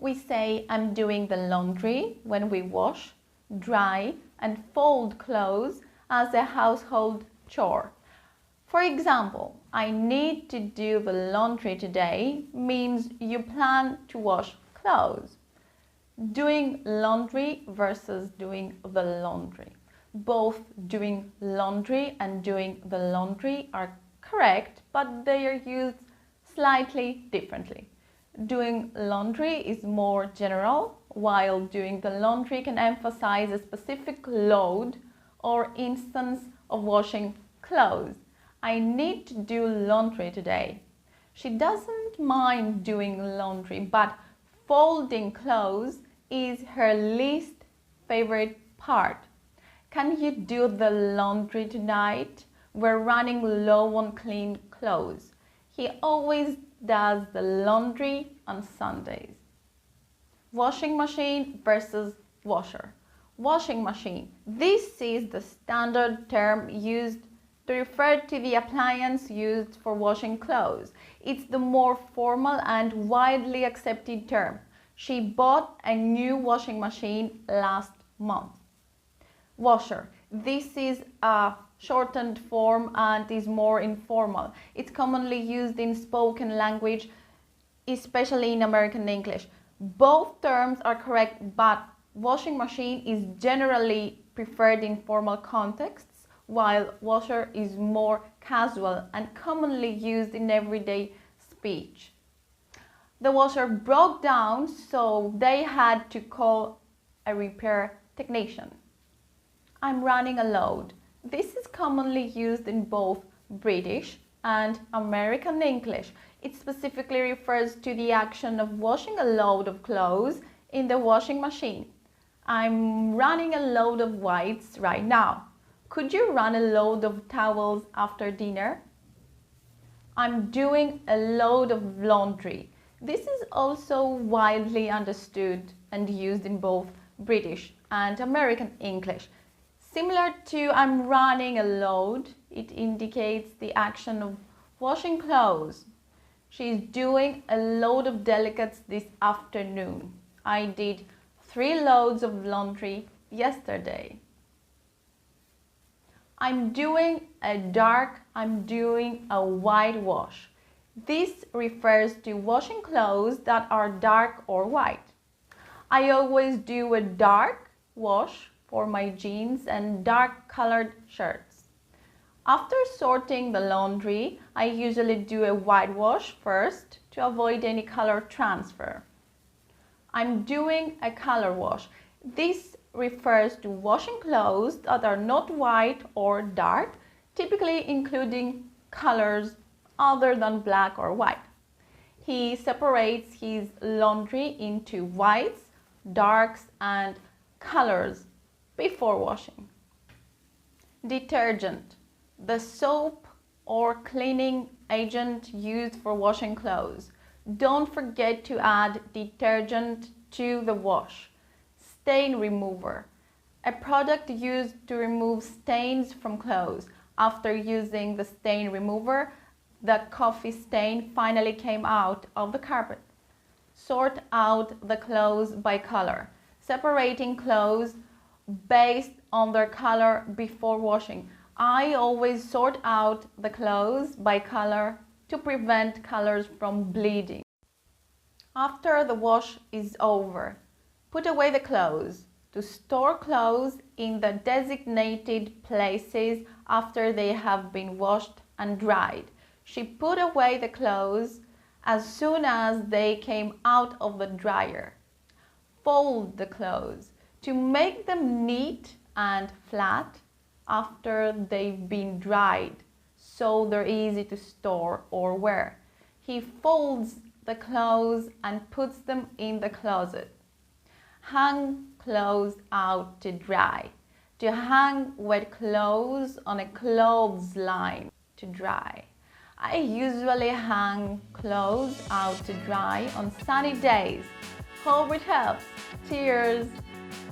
We say I'm doing the laundry when we wash, dry, and fold clothes as a household chore. For example, I need to do the laundry today means you plan to wash clothes. Doing laundry versus doing the laundry. Both doing laundry and doing the laundry are correct, but they are used slightly differently. Doing laundry is more general, while doing the laundry can emphasize a specific load or instance of washing clothes. I need to do laundry today. She doesn't mind doing laundry, but folding clothes is her least favorite part. Can you do the laundry tonight? We're running low on clean clothes. He always does the laundry on Sundays. Washing machine versus washer. Washing machine. This is the standard term used to refer to the appliance used for washing clothes. It's the more formal and widely accepted term. She bought a new washing machine last month. Washer. This is a shortened form and is more informal. It's commonly used in spoken language, especially in American English. Both terms are correct, but washing machine is generally preferred in formal contexts, while washer is more casual and commonly used in everyday speech. The washer broke down, so they had to call a repair technician. I'm running a load. This is commonly used in both British and American English. It specifically refers to the action of washing a load of clothes in the washing machine. I'm running a load of whites right now. Could you run a load of towels after dinner? I'm doing a load of laundry. This is also widely understood and used in both British and American English. Similar to I'm running a load, it indicates the action of washing clothes. She's doing a load of delicates this afternoon. I did 3 loads of laundry yesterday. I'm doing a dark, I'm doing a white wash. This refers to washing clothes that are dark or white. I always do a dark wash for my jeans and dark colored shirts. After sorting the laundry, I usually do a white wash first to avoid any color transfer. I'm doing a color wash. This refers to washing clothes that are not white or dark, typically including colors other than black or white. He separates his laundry into whites, darks, and colors before washing. Detergent. The soap or cleaning agent used for washing clothes. Don't forget to add detergent to the wash. Stain remover. A product used to remove stains from clothes. After using the stain remover, the coffee stain finally came out of the carpet. Sort out the clothes by color. Separating clothes based on their color before washing. I always sort out the clothes by color to prevent colors from bleeding. After the wash is over, put away the clothes. To store clothes in the designated places after they have been washed and dried. She put away the clothes as soon as they came out of the dryer. Fold the clothes. To make them neat and flat after they've been dried, so they're easy to store or wear. He folds the clothes and puts them in the closet. Hang clothes out to dry. To hang wet clothes on a clothesline to dry. I usually hang clothes out to dry on sunny days. Hope it helps. Cheers!